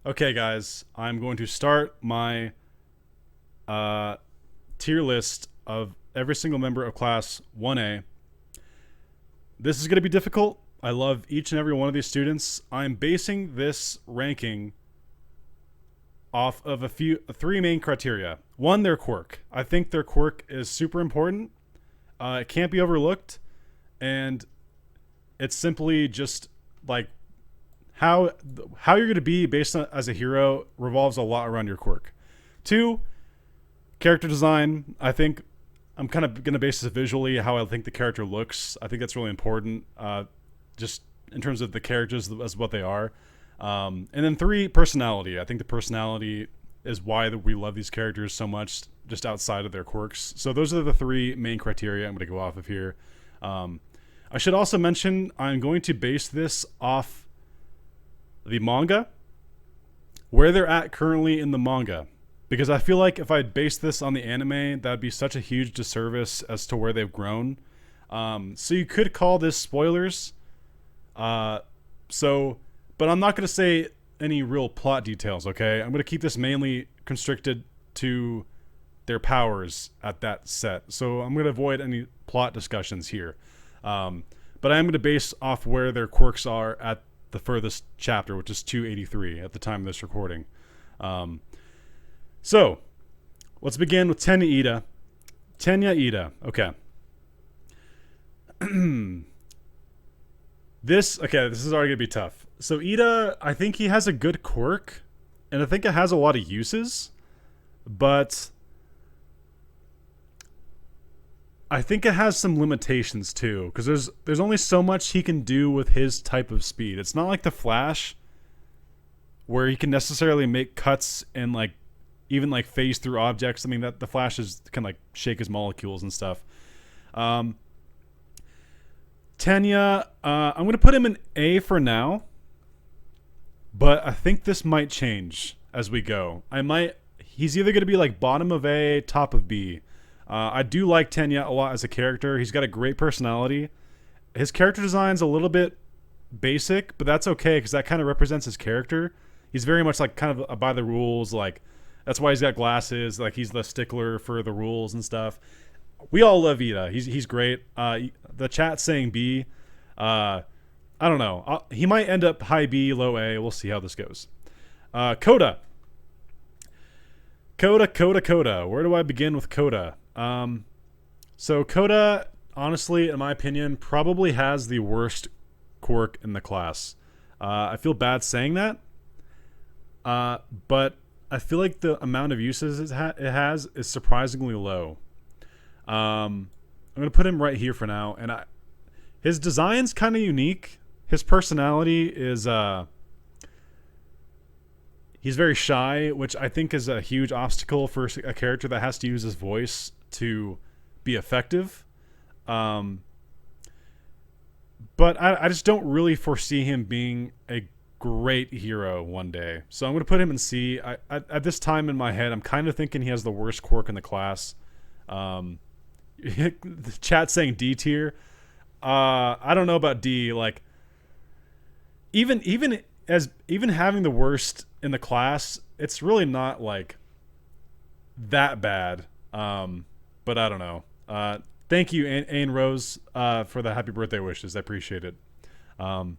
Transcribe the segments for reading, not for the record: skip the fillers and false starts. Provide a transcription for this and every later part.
Okay, guys, I'm going to start my tier list of every single member of Class 1A. This is going to be difficult. I love each and every one of these students. I'm basing this ranking off of three main criteria. One, their quirk. I think their quirk is super important. It can't be overlooked, and it's simply just like how you're going to be based on as a hero revolves a lot around your quirk. Two, character design. I think I'm kind of going to base this visually how I think the character looks. I think that's really important, just in terms of the characters as what they are. And then three, personality. I think the personality is why we love these characters so much, just outside of their quirks. So those are the three main criteria I'm going to go off of here. I should also mention I'm going to base this off the manga, where they're at currently in the manga, because I feel like if I based this on the anime, that'd be such a huge disservice as to where they've grown. So you could call this spoilers. But I'm not going to say any real plot details, okay? I'm going to keep this mainly constricted to their powers at that set. So I'm going to avoid any plot discussions here. But I am going to base off where their quirks are at the furthest chapter, which is 283 at the time of this recording. So let's begin with Tenya Ida. Tenya Ida. Okay. This is already gonna be tough. So Ida, I think he has a good quirk, and I think it has a lot of uses, but I think it has some limitations too, because there's only so much he can do with his type of speed. It's not like the Flash, where he can necessarily make cuts and like even like phase through objects. I mean, that the Flash can like shake his molecules and stuff. Tenya, I'm gonna put him in A for now, but I think this might change as we go. He's either gonna be like bottom of A, top of B. I do like Tenya a lot as a character. He's got a great personality. His character design's a little bit basic, but that's okay because that kind of represents his character. He's very much like kind of by the rules. Like that's why he's got glasses. Like he's the stickler for the rules and stuff. We all love Ida. He's great. The chat's saying B. I don't know. He might end up high B, low A. We'll see how this goes. Coda. Coda. Where do I begin with Coda? So Coda, honestly, in my opinion, probably has the worst quirk in the class. I feel bad saying that, but I feel like the amount of uses it has is surprisingly low. I'm gonna put him right here for now, and his design's kind of unique. His personality is he's very shy, which I think is a huge obstacle for a character that has to use his voice to be effective. But I just don't really foresee him being a great hero one day. So I'm going to put him in C. At this time in my head, I'm kind of thinking he has the worst quirk in the class. The chat saying D tier. I don't know about D. Like, even having the worst in the class, it's really not like that bad. But I don't know. Thank you, Ayn Rose, for the happy birthday wishes. I appreciate it. So I'm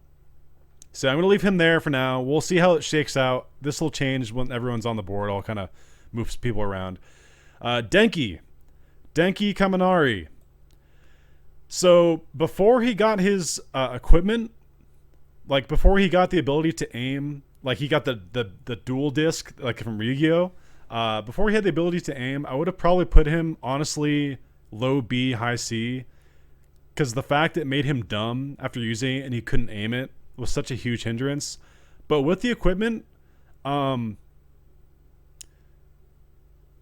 gonna leave him there for now. We'll see how it shakes out. This will change when everyone's on the board. I'll kind of move people around. Denki Kaminari. So before he got his equipment, like before he got the ability to aim, like he got the dual disc like from Yu-Gi-Oh. Before he had the ability to aim, I would have probably put him honestly low B, high C, because the fact it made him dumb after using it and he couldn't aim it was such a huge hindrance. But with the equipment, I'm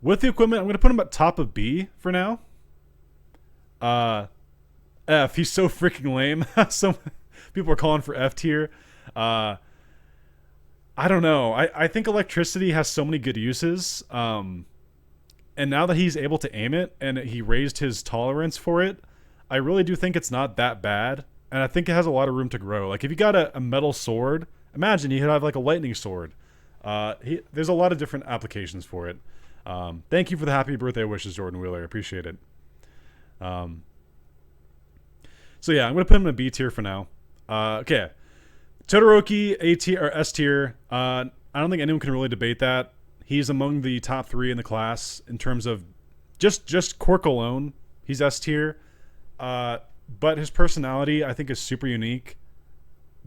gonna put him at top of B for now. F, he's so freaking lame. So people are calling for F tier. I don't know. I think electricity has so many good uses. And now that he's able to aim it and he raised his tolerance for it, I really do think it's not that bad. And I think it has a lot of room to grow. Like if you got a metal sword, imagine you could have like a lightning sword. There's a lot of different applications for it. Thank you for the happy birthday wishes, Jordan Wheeler. I appreciate it. So yeah, I'm gonna put him in a B tier for now. Okay, Todoroki A tier or S tier. I don't think anyone can really debate that. He's among the top 3 in the class in terms of just quirk alone. He's S tier. But his personality, I think, is super unique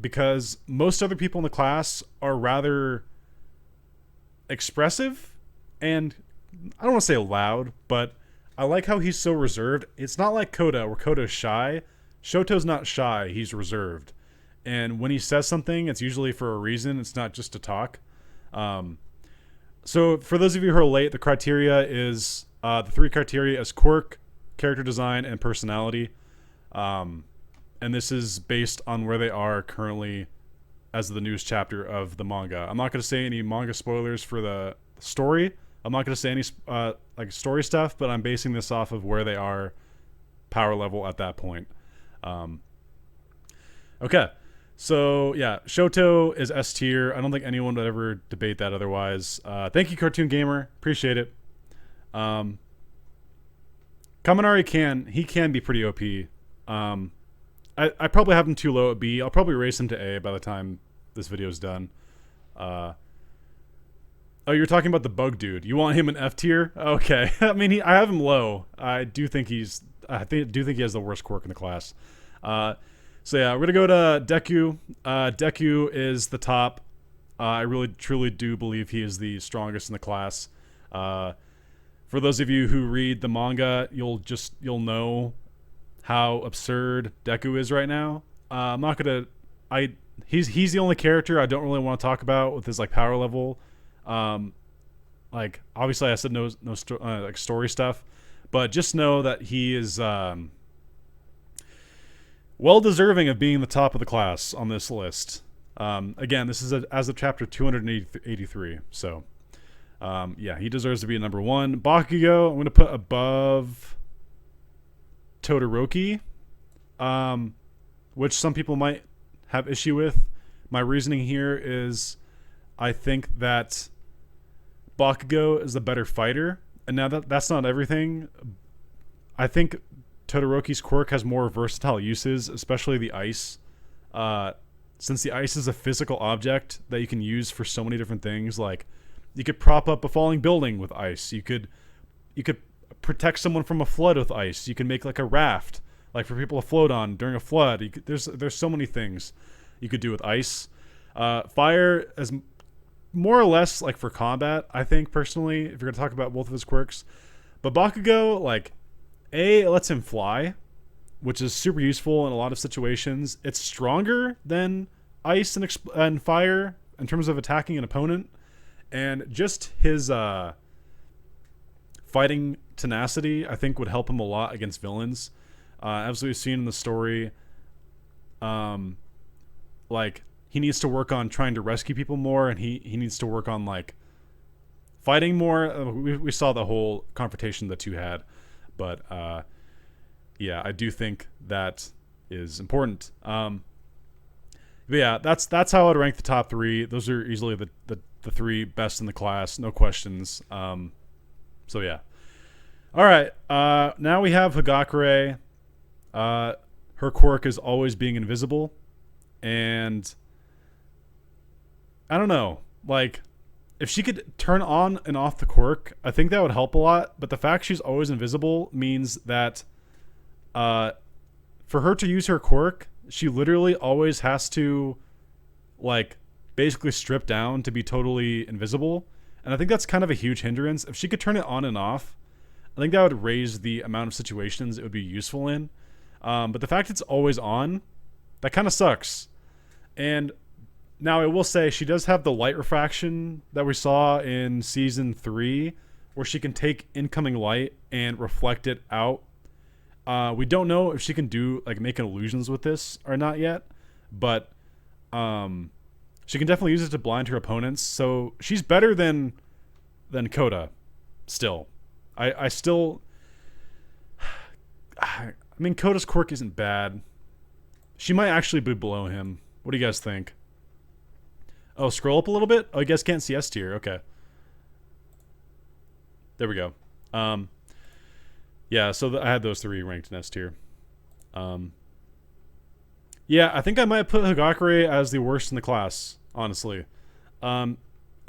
because most other people in the class are rather expressive and I don't want to say loud, but I like how he's so reserved. It's not like Koda, where Koda's shy. Shoto's not shy, he's reserved. And when he says something, it's usually for a reason. It's not just to talk. So for those of you who are late, the criteria is the 3 criteria is quirk, character design, and personality. And this is based on where they are currently as the news chapter of the manga. I'm not going to say any manga spoilers for the story. I'm not going to say any like story stuff, but I'm basing this off of where they are power level at that point. Okay. So yeah, Shoto is S tier. I don't think anyone would ever debate that otherwise. Thank you, Cartoon Gamer. Appreciate it. Kaminari can be pretty OP. I probably have him too low at B. I'll probably raise him to A by the time this video is done. Oh, you're talking about the bug dude. You want him in F tier? Okay. I mean, I have him low. I do think he has the worst quirk in the class. So yeah, we're gonna go to Deku. Deku is the top. I really truly do believe he is the strongest in the class. For those of you who read the manga, you'll know how absurd Deku is right now. I'm not gonna. He's the only character I don't really want to talk about with his like power level. Like obviously I said no like story stuff, but just know that he is well deserving of being the top of the class on this list. Again, this is as of chapter 283. So yeah, he deserves to be number 1. Bakugo, I'm going to put above Todoroki, which some people might have issue with. My reasoning here is I think that Bakugo is the better fighter. And now that's not everything. I think Todoroki's quirk has more versatile uses, especially the ice. Since the ice is a physical object that you can use for so many different things, like you could prop up a falling building with ice. You could protect someone from a flood with ice. You can make like a raft, like for people to float on during a flood. There's so many things you could do with ice. Fire is more or less like for combat, I think, personally, if you're going to talk about both of his quirks. But Bakugo, like, it lets him fly, which is super useful in a lot of situations. It's stronger than ice and fire in terms of attacking an opponent. And just his fighting tenacity, I think, would help him a lot against villains. As we've seen in the story, like, he needs to work on trying to rescue people more, and he needs to work on, like, fighting more. We saw the whole confrontation the two had. But, yeah, I do think that is important. But yeah, that's how I'd rank the top 3. Those are easily the 3 best in the class, no questions. So yeah. All right, now we have Hagakure. Her quirk is always being invisible, and I don't know, like, if she could turn on and off the quirk, I think that would help a lot. But the fact she's always invisible means that for her to use her quirk, she literally always has to, like, basically strip down to be totally invisible. And I think that's kind of a huge hindrance. If she could turn it on and off, I think that would raise the amount of situations it would be useful in. But the fact it's always on, that kind of sucks. And now I will say she does have the light refraction that we saw in season 3, where she can take incoming light and reflect it out. We don't know if she can do, like, make illusions with this or not yet, but she can definitely use it to blind her opponents. So she's better than Koda still. I mean, Koda's quirk isn't bad. She might actually be below him. What do you guys think? Oh, scroll up a little bit. Oh, you guys can't see S tier. Okay. There we go. Yeah, so I had those 3 ranked in S tier. Yeah, I think I might put Hagakure as the worst in the class, honestly. The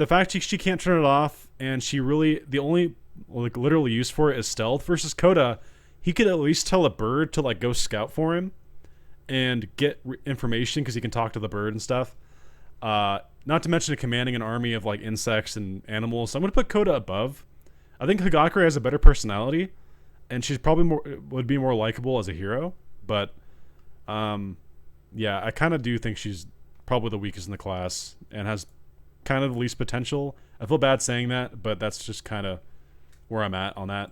fact she can't turn it off, and she really, the only like literal use for it is stealth, versus Koda, he could at least tell a bird to like go scout for him and get information because he can talk to the bird and stuff. Not to mention commanding an army of like insects and animals. So I'm gonna put Koda above. I think Hagakure has a better personality, and she's probably would be more likable as a hero. But yeah, I kind of do think she's probably the weakest in the class and has kind of the least potential. I feel bad saying that, but that's just kind of where I'm at on that.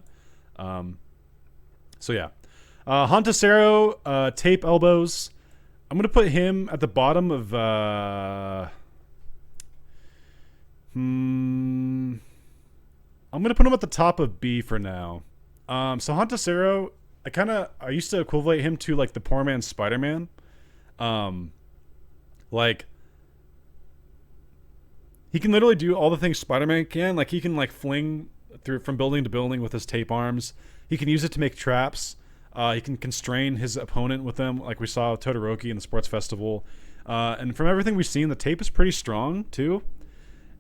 So yeah, Hantasero, tape elbows. I'm gonna put him at the bottom of. I'm gonna put him at the top of B for now. So Hantasero, I used to equivalent him to like the poor man's Spider-Man. Like he can literally do all the things Spider-Man can. Like he can like fling through from building to building with his tape arms. He can use it to make traps. He can constrain his opponent with them, like we saw with Todoroki in the sports festival. And from everything we've seen, the tape is pretty strong too.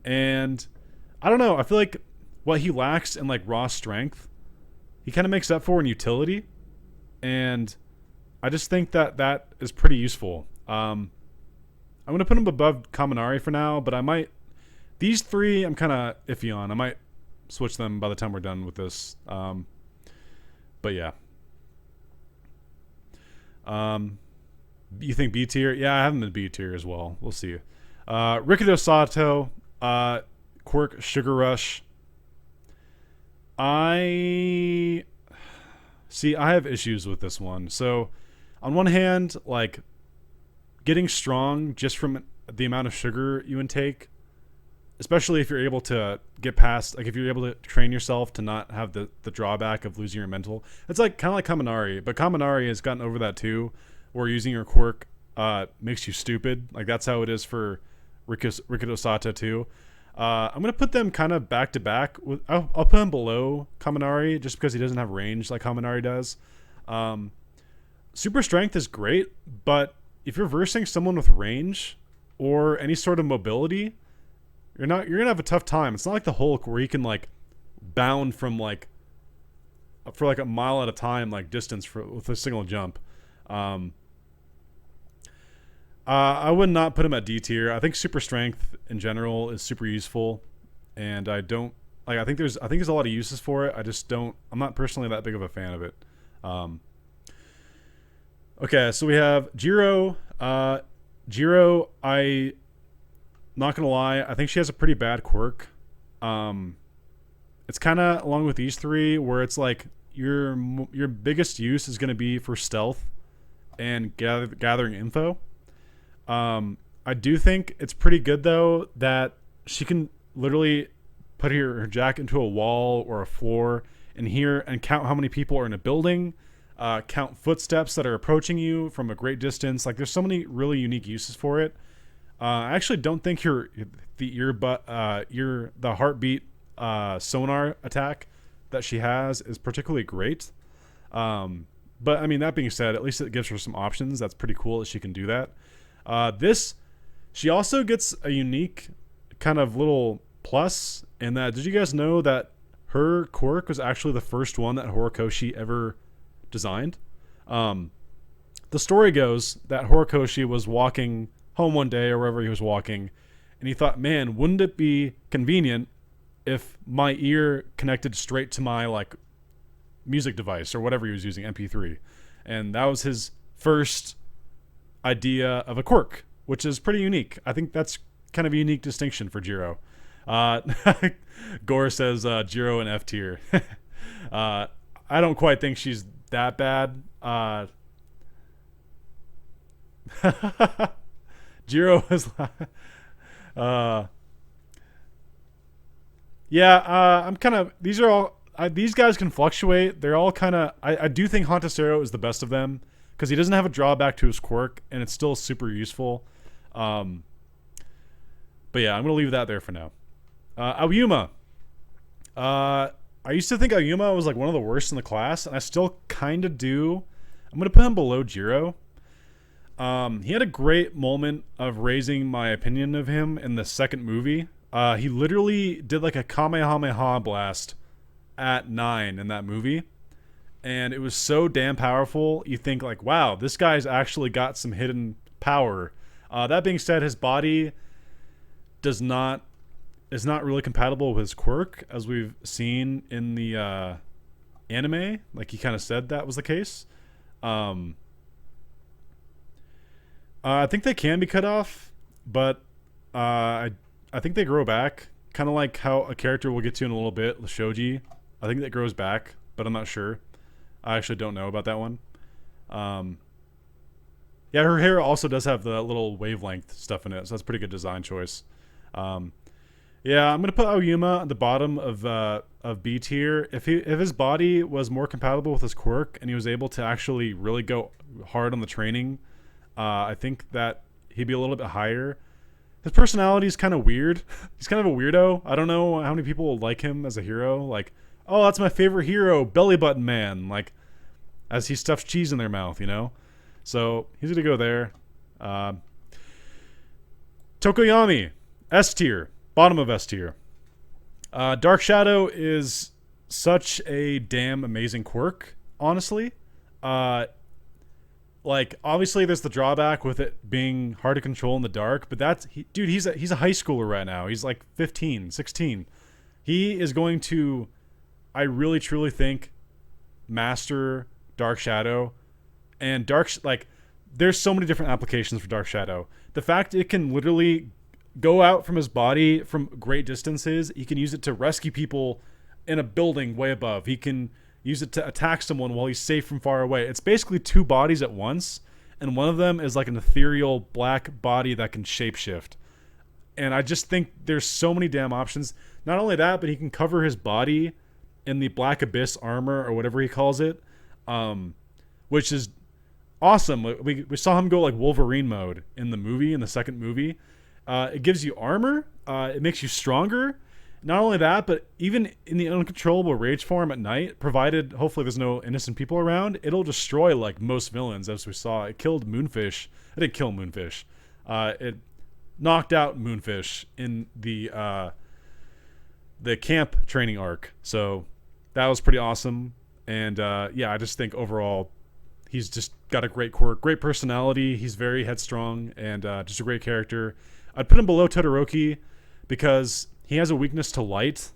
And I don't know. I feel like what he lacks in like raw strength, he kind of makes up for in utility. And I just think that is pretty useful. I'm going to put him above Kaminari for now, but I might... These 3 I'm kind of iffy on. I might switch them by the time we're done with this. But yeah. You think B tier? Yeah, I have him in B tier as well. We'll see. Rikudo Sato, quirk Sugar Rush. I have issues with this one. So on one hand, like getting strong just from the amount of sugar you intake, especially if you're able to get past, like if you're able to train yourself to not have the drawback of losing your mental. It's like kind of like Kaminari, but Kaminari has gotten over that too, where using your quirk makes you stupid. Like that's how it is for Rikudo Sato too. I'm gonna put them kind of back to back. I'll put him below Kaminari just because he doesn't have range like Kaminari does. Super strength is great, but if you're versing someone with range or any sort of mobility, you're gonna have a tough time. It's not like the Hulk where he can like bound from like for like a mile at a time, like distance with a single jump. I would not put him at D tier. I think super strength in general is super useful, and I don't like. I think there's a lot of uses for it. I just don't. I'm not personally that big of a fan of it. Okay, so we have Jiro. Jiro, not gonna lie, I think she has a pretty bad quirk. It's kind of along with these 3, where it's like your biggest use is gonna be for stealth and gathering info. I do think it's pretty good though that she can literally put her jack into a wall or a floor and hear and count how many people are in a building, count footsteps that are approaching you from a great distance. Like there's so many really unique uses for it. I actually don't think the heartbeat sonar attack that she has is particularly great. But I mean, that being said, at least it gives her some options. That's pretty cool that she can do that. She also gets a unique kind of little plus in that. Did you guys know that her quirk was actually the first one that Horikoshi ever designed? The story goes that Horikoshi was walking home one day or wherever he was walking, and he thought, man, wouldn't it be convenient if my ear connected straight to my like music device or whatever he was using, MP3. And that was his first idea of a quirk, which is pretty unique. I think that's kind of a unique distinction for Jiro. Gore says Jiro in F tier. I don't quite think she's that bad. Jiro is I'm kind of, these are all, these guys can fluctuate. They're all kind of, I do think Hantasero is the best of them because he doesn't have a drawback to his quirk and it's still super useful. But But yeah, I'm gonna leave that there for now. Aoyuma. I used to think Aoyuma was like one of the worst in the class, and I still kind of do. I'm gonna put him below Jiro. He had a great moment of raising my opinion of him in the second movie. He literally did like a Kamehameha blast at 9 in that movie. And it was so damn powerful. You think like, wow, this guy's actually got some hidden power. That being said, his body is not really compatible with his quirk, as we've seen in the anime. Like he kind of said that was the case. I think they can be cut off, but I think they grow back. Kind of like how a character we'll get to in a little bit, Shoji. I think that grows back, but I'm not sure. I actually don't know about that one. Yeah, her hair also does have the little wavelength stuff in it, so that's a pretty good design choice. Yeah, I'm gonna put Aoyuma at the bottom of B tier. If his body was more compatible with his quirk and he was able to actually really go hard on the training, I think that he'd be a little bit higher. His personality is kind of weird. He's kind of a weirdo. I don't know how many people will like him as a hero. Like, oh, that's my favorite hero, Belly Button Man. Like, as he stuffs cheese in their mouth, you know? So, he's gonna go there. Tokoyami, S tier. Bottom of S tier. Dark Shadow is such a damn amazing quirk, honestly. Like, obviously there's the drawback with it being hard to control in the dark, but dude, he's a high schooler right now. He's like 15, 16. He is going to, I really truly think, master Dark Shadow. And there's so many different applications for Dark Shadow. The fact it can literally go out from his body from great distances. He can use it to rescue people in a building way above. He can use it to attack someone while he's safe from far away. It's basically two bodies at once, and one of them is like an ethereal black body that can shapeshift. And I just think there's so many damn options. Not only that, but he can cover his body in the Black Abyss armor or whatever he calls it, which is awesome. We saw him go like Wolverine mode in the second movie. It gives you armor. It makes you stronger. Not only that, but even in the uncontrollable rage form at night, provided hopefully there's no innocent people around, it'll destroy like most villains, as we saw. It killed Moonfish. It didn't kill Moonfish. It knocked out Moonfish in the camp training arc. So that was pretty awesome. And yeah, I just think overall he's just got a great quirk, great personality. He's very headstrong and just a great character. I'd put him below Todoroki because he has a weakness to light,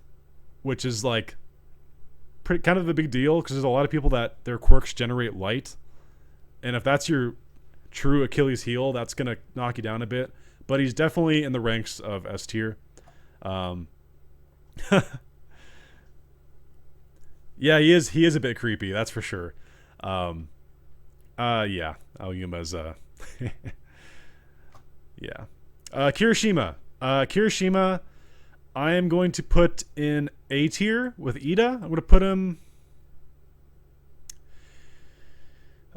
which is like kind of a big deal because there's a lot of people that their quirks generate light. And if that's your true Achilles heel, that's going to knock you down a bit. But he's definitely in the ranks of S tier. Yeah, he is a bit creepy, that's for sure. Yeah, Aoyuma's yeah. Kiroshima. Kiroshima, I am going to put in A tier with Ida. I'm going to put him...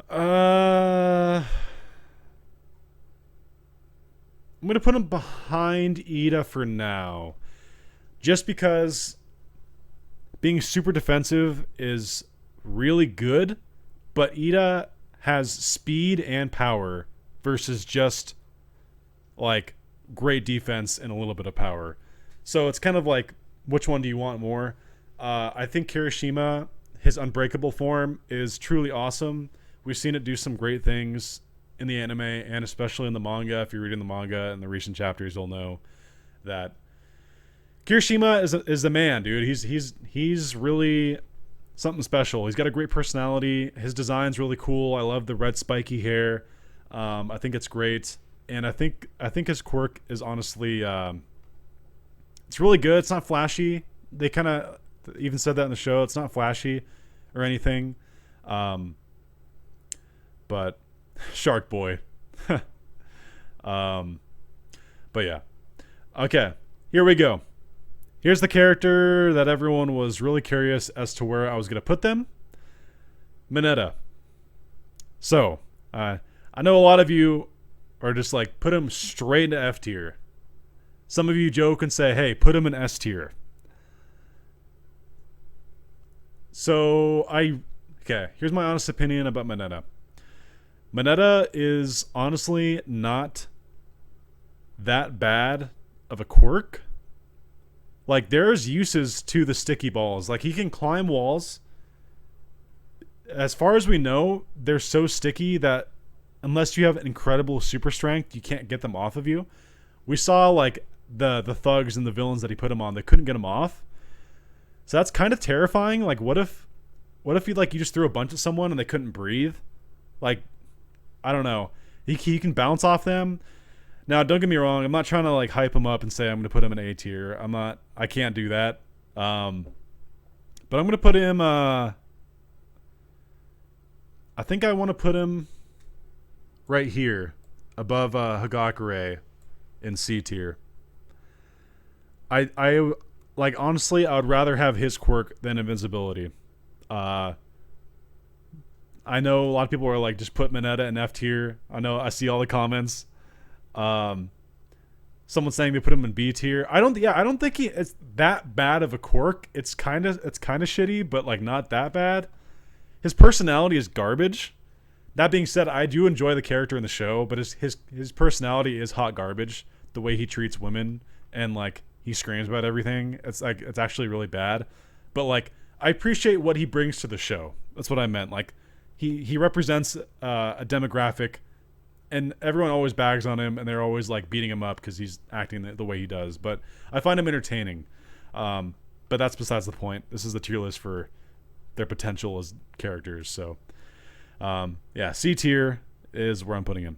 I'm going to put him behind Ida for now. Just because being super defensive is really good, but Ida has speed and power versus just like great defense and a little bit of power. So it's kind of like, which one do you want more? I think Kiroshima, his unbreakable form, is truly awesome. We've seen it do some great things in the anime and especially in the manga. If you're reading the manga and the recent chapters, you'll know that Kiroshima is the man, dude. He's really something special. He's got a great personality. His design's really cool. I love the red spiky hair. I think it's great. And I think his quirk is honestly it's really good. It's not flashy. They kind of even said that in the show. It's not flashy or anything. But Shark Boy. But yeah. Okay, here we go. Here's the character that everyone was really curious as to where I was going to put them. Minetta. So, I know a lot of you are just like, put him straight into F tier. Some of you joke and say, hey, put him in S tier. Okay, here's my honest opinion about Minetta. Minetta is honestly not that bad of a quirk. Like, there's uses to the sticky balls. Like, he can climb walls. As far as we know, they're so sticky that unless you have incredible super strength, you can't get them off of you. We saw, like, the thugs and the villains that he put him on, they couldn't get him off. So that's kind of terrifying. Like, what if you just threw a bunch at someone and they couldn't breathe? Like, I don't know. He can bounce off them. Now, don't get me wrong. I'm not trying to like hype him up and say I'm going to put him in A tier. I can't do that. But I'm going to put him. I think I want to put him right here, above Hagakure, in C tier. I like, honestly, I would rather have his quirk than invincibility. I know a lot of people are like, just put Minetta in F tier. I see all the comments. Someone saying they put him in B tier. I don't think it's that bad of a quirk. It's kind of shitty, but like not that bad. His personality is garbage. That being said, I do enjoy the character in the show, but his personality is hot garbage. The way he treats women and like he screams about everything. It's actually really bad. But like, I appreciate what he brings to the show. That's what I meant. Like, he represents a demographic, and everyone always bags on him, and they're always like beating him up because he's acting the way he does. But I find him entertaining. But that's besides the point. This is the tier list for their potential as characters. So yeah, C tier is where I'm putting him.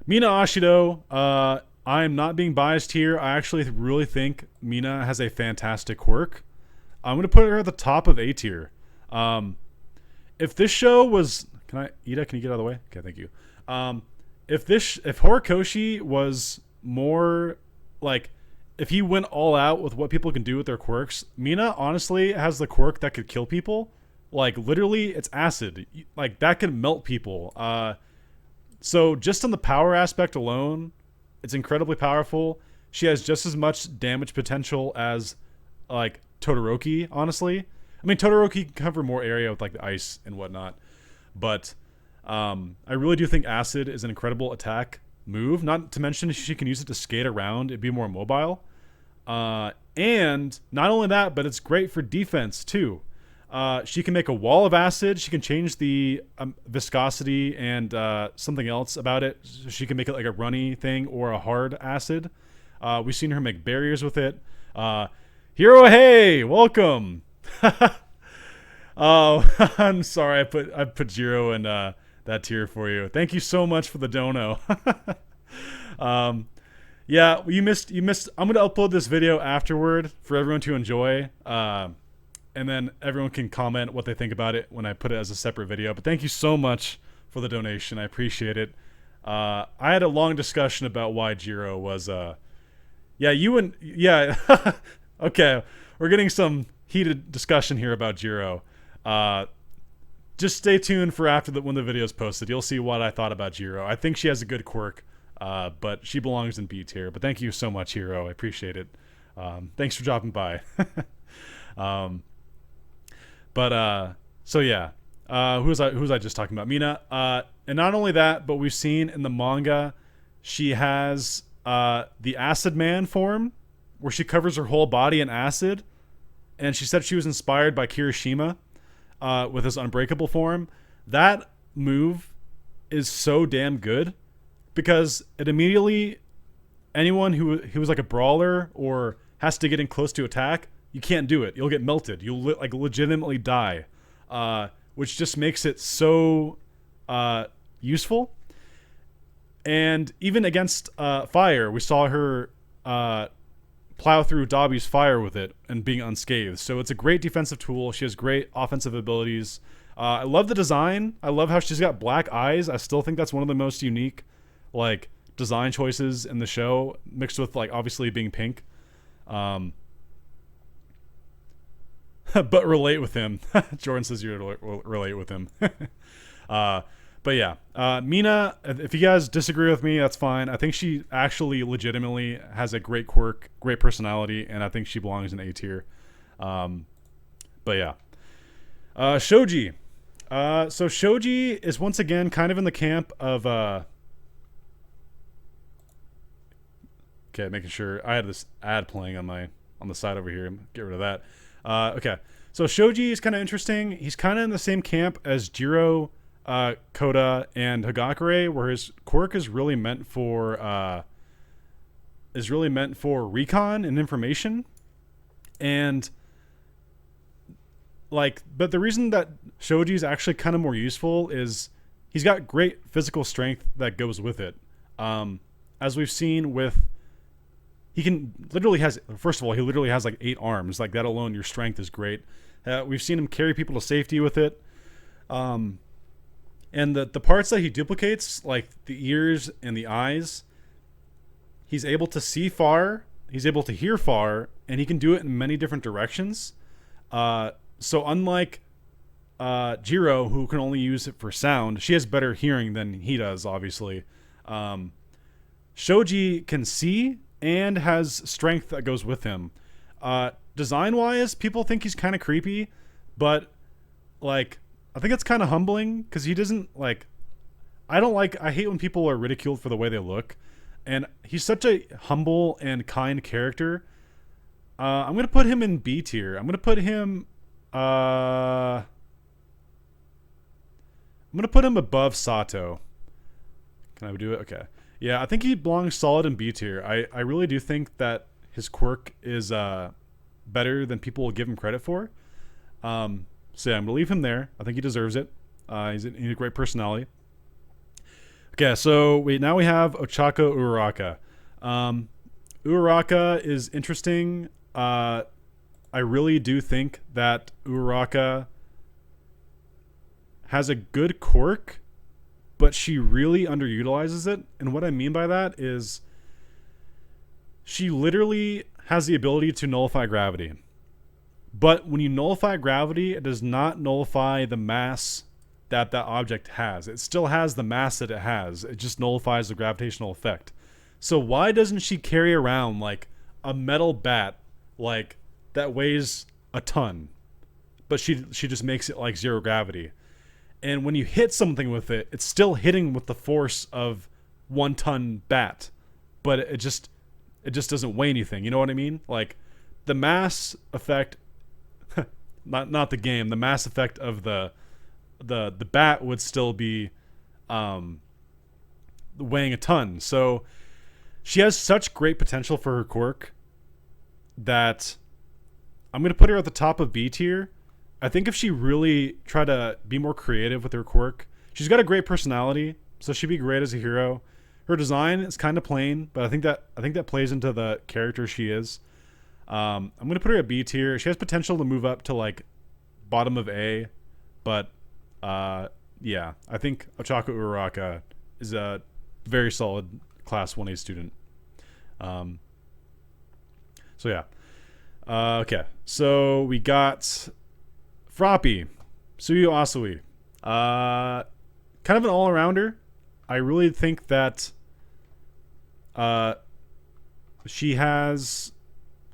Mina Ashido, I'm not being biased here. I actually really think Mina has a fantastic quirk. I'm going to put her at the top of A tier. If this show was... Ida, can you get out of the way? Okay, thank you. If Horikoshi was more... Like, if he went all out with what people can do with their quirks, Mina honestly has the quirk that could kill people. Like, literally, it's acid. Like, that can melt people. So, just on the power aspect alone, it's incredibly powerful. She has just as much damage potential as, like, Todoroki, honestly. I mean, Todoroki can cover more area with, like, the ice and whatnot. But I really do think acid is an incredible attack move. Not to mention she can use it to skate around and be more mobile. And not only that, but it's great for defense, too. She can make a wall of acid. She can change the viscosity and something else about it. So she can make it like a runny thing or a hard acid. We've seen her make barriers with it. Hiro, hey, welcome. Oh, I'm sorry. I put Jiro in that tier for you. Thank you so much for the dono. Yeah, you missed. I'm gonna upload this video afterward for everyone to enjoy. And then everyone can comment what they think about it when I put it as a separate video. But thank you so much for the donation. I appreciate it. I had a long discussion about why Jiro was... Yeah. Okay, we're getting some heated discussion here about Jiro. Just stay tuned for when the video is posted. You'll see what I thought about Jiro. I think she has a good quirk, but she belongs in B tier. But thank you so much, Hiro. I appreciate it. Thanks for dropping by. So yeah, who was I just talking about? Mina. And not only that, but we've seen in the manga, she has the Acid Man form, where she covers her whole body in acid, and she said she was inspired by Kiroshima with his Unbreakable form. That move is so damn good because it immediately, anyone who was like a brawler or has to get in close to attack, you can't do it. You'll get melted. You'll like legitimately die, which just makes it so useful. And even against fire, we saw her plow through Dobby's fire with it and being unscathed. So it's a great defensive tool. She has great offensive abilities. I love the design. I love how she's got black eyes. I still think that's one of the most unique, like, design choices in the show, mixed with, like, obviously being pink. But relate with him. Jordan says you relate with him. But But yeah, Mina, if you guys disagree with me, that's fine. I think she actually legitimately has a great quirk, great personality, and I think she belongs in A tier. Um, but yeah. Shoji. So Shoji is once again kind of in the camp of okay, making sure I had this ad playing on the side over here. Get rid of that. Okay. So Shoji is kind of interesting. He's kind of in the same camp as Jiro, Koda, and Hagakure, where his quirk is really meant for recon and information. And like, but the reason that Shoji is actually kind of more useful is he's got great physical strength that goes with it. As we've seen with, he literally has like 8 arms. Like that alone, your strength is great. We've seen him carry people to safety with it. And the parts that he duplicates, like the ears and the eyes, he's able to see far, he's able to hear far, and he can do it in many different directions. So unlike Jiro, who can only use it for sound, she has better hearing than he does, obviously. Shoji can see and has strength that goes with him. Design-wise, people think he's kind of creepy, but like, I think it's kind of humbling because he doesn't like. I hate when people are ridiculed for the way they look, and he's such a humble and kind character. I'm gonna put him in B tier. I'm gonna put him above Sato. Can I do it? Okay. Yeah, I think he belongs solid in B tier. I really do think that his quirk is better than people will give him credit for. So yeah, I'm gonna leave him there. I think he deserves it. He's a great personality. Okay, so now we have Ochako Uraka. Uraka is interesting. I really do think that Uraka has a good quirk, but she really underutilizes it. And what I mean by that is she literally has the ability to nullify gravity. But when you nullify gravity, it does not nullify the mass that object has. It still has the mass that it has. It just nullifies the gravitational effect. So why doesn't she carry around like a metal bat like that weighs a ton, but she just makes it like zero gravity? And when you hit something with it, it's still hitting with the force of 1 ton bat, but it just doesn't weigh anything. You know what I mean? Like the mass effect, not the game. The mass effect of the bat would still be weighing a ton. So she has such great potential for her quirk that I'm gonna put her at the top of B tier. I think if she really tried to be more creative with her quirk, she's got a great personality, so she'd be great as a hero. Her design is kind of plain, but I think that plays into the character she is. I'm gonna put her at B tier. She has potential to move up to like bottom of A, but yeah, I think Ochako Uraka is a very solid class 1A student. So yeah. Okay, so we got Froppy, Suyu Asui. Kind of an all-arounder. I really think that she has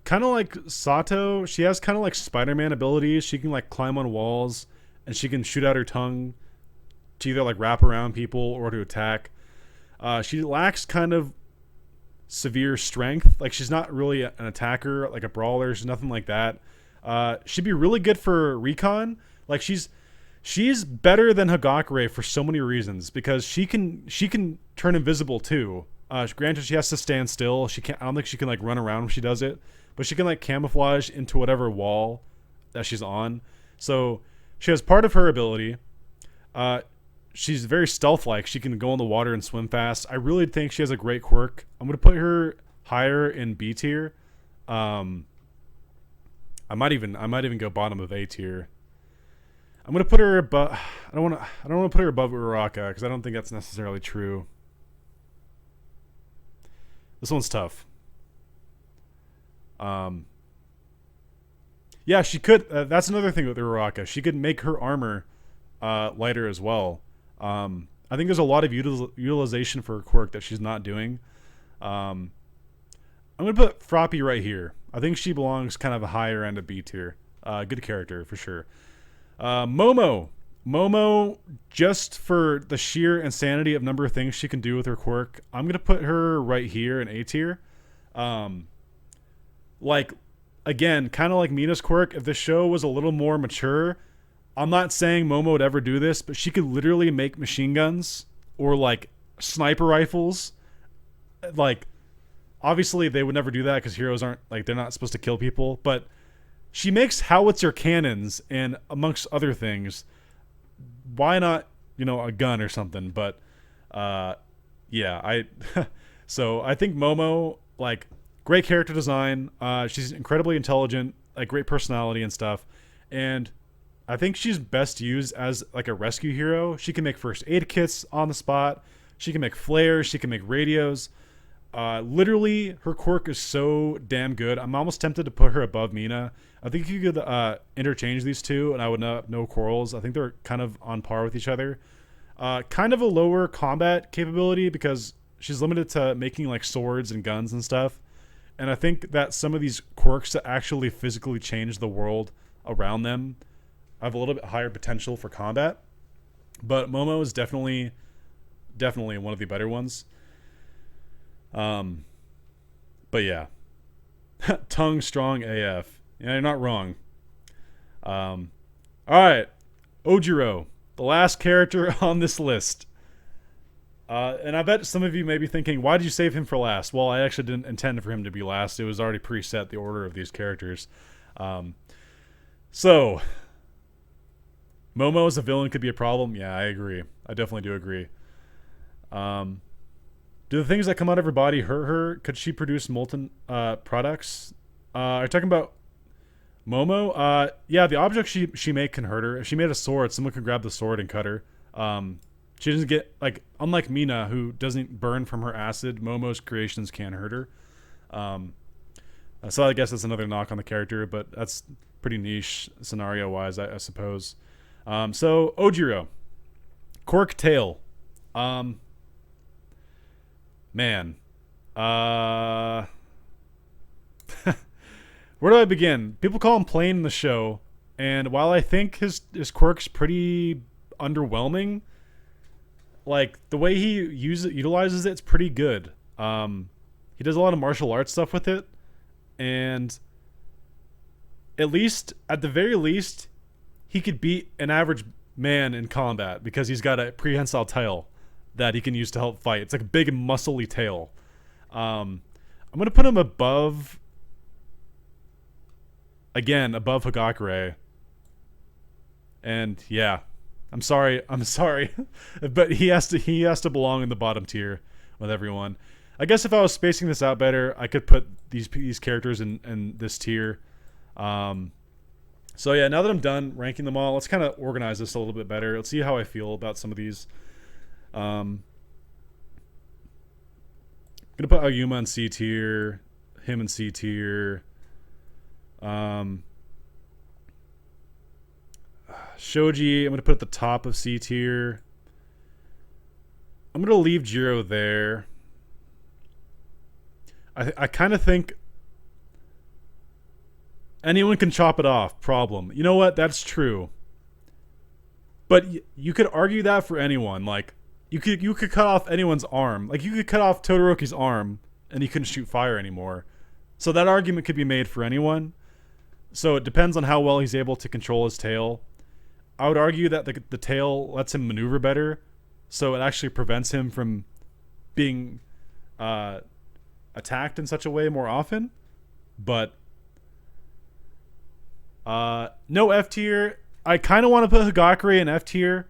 kind of like Sato. She has kind of like Spider-Man abilities. She can like climb on walls, and she can shoot out her tongue to either like wrap around people or to attack. She lacks kind of severe strength. Like she's not really an attacker, like a brawler. She's nothing like that. She'd be really good for recon. Like she's better than Hagakure for so many reasons, because she can turn invisible too. Granted, she has to stand still. I don't think she can like run around when she does it, but she can like camouflage into whatever wall that she's on. So she has part of her ability. She's very stealth-like. She can go in the water and swim fast. I really think she has a great quirk. I'm gonna put her higher in B tier. I might even go bottom of A tier. I'm gonna put her above. I don't want to put her above Uraka because I don't think that's necessarily true. This one's tough. Yeah, she could. That's another thing with Uraka. She could make her armor lighter as well. I I think there's a lot of utilization for her quirk that she's not doing. Um, I'm gonna put Froppy right here. I think she belongs kind of a higher end of B tier. Good character for sure. Momo. Momo, just for the sheer insanity of number of things she can do with her quirk, I'm gonna put her right here in A tier. Like, again, kind of like Mina's quirk. If the show was a little more mature, I'm not saying Momo would ever do this, but she could literally make machine guns or like sniper rifles. Like, obviously they would never do that because heroes aren't, like, they're not supposed to kill people, but she makes howitzer cannons and amongst other things. Why not, a gun or something? But yeah, so I think Momo, like, great character design. She's incredibly intelligent, like, great personality and stuff. And I think she's best used as like a rescue hero. She can make first aid kits on the spot. She can make flares. She can make radios. Literally, her quirk is so damn good. I'm almost tempted to put her above Mina. I think you could interchange these two, and I would not no quarrels. I think they're kind of on par with each other. Kind of a lower combat capability because she's limited to making like swords and guns and stuff. And I think that some of these quirks that actually physically change the world around them have a little bit higher potential for combat. But Momo is definitely one of the better ones. But yeah. Tongue strong AF. Yeah, you're not wrong. Alright. Ogiro. The last character on this list. And I bet some of you may be thinking, why did you save him for last? Well, I actually didn't intend for him to be last. It was already preset, the order of these characters. So, Momo as a villain could be a problem. Yeah, I agree. I definitely do agree. Do the things that come out of her body hurt her? Could she produce molten products? Are you talking about Momo? Yeah, the objects she made can hurt her. If she made a sword, someone could grab the sword and cut her. She doesn't get, like, unlike Mina, who doesn't burn from her acid, Momo's creations can hurt her. So I guess that's another knock on the character, but that's pretty niche scenario-wise, I suppose. So, Ogiro. Quirk tail. Man. Where do I begin? People call him plain in the show, and while I think his quirk's pretty underwhelming, like, the way he utilizes it's pretty good. He does a lot of martial arts stuff with it, and at the very least, he could beat an average man in combat because he's got a prehensile tail that he can use to help fight. It's like a big muscly tail. I'm gonna put him above Hagakure. And yeah, I'm sorry, but he has to belong in the bottom tier with everyone. I guess if I was spacing this out better, I could put these characters in this tier. So yeah, now that I'm done ranking them all, let's kind of organize this a little bit better. Let's see how I feel about some of these. I'm gonna put Aoyuma in C tier, him in C tier. Shoji, I'm gonna put at the top of C tier. I'm gonna leave Jiro there. I kind of think anyone can chop it off. Problem. You know what? That's true. But you could argue that for anyone. Like, you could cut off anyone's arm. Like, you could cut off Todoroki's arm and he couldn't shoot fire anymore. So that argument could be made for anyone. So it depends on how well he's able to control his tail. I would argue that the tail lets him maneuver better, so it actually prevents him from being attacked in such a way more often. But no F tier. I kind of want to put Hagakure in F tier,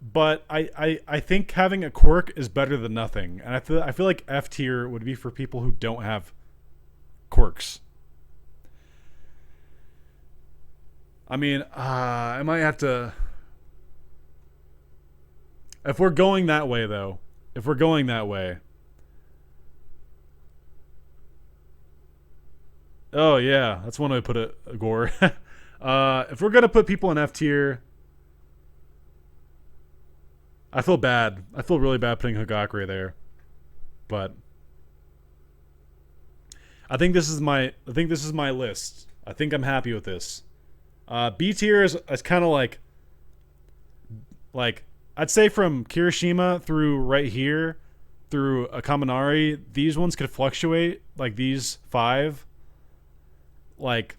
but I think having a quirk is better than nothing, and I feel like F tier would be for people who don't have quirks. I mean, I might have to. If we're going that way, though, oh yeah, that's one way to put it, Gore. If we're gonna put people in F tier, I feel bad. I feel really bad putting Hagakure there, but I think this is my list. I think I'm happy with this. B tier is kind of like I'd say from Kiroshima through right here through a Kaminari. These ones could fluctuate. Like these 5. Like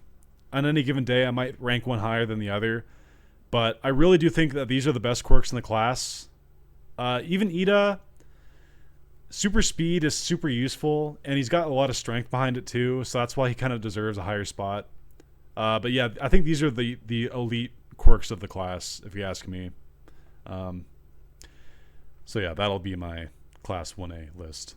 on any given day, I might rank one higher than the other. But I really do think that these are the best quirks in the class. Even Ida, super speed is super useful, and he's got a lot of strength behind it too, so that's why he kind of deserves a higher spot. But yeah, I think these are the elite quirks of the class, if you ask me. So yeah, that'll be my class 1A list.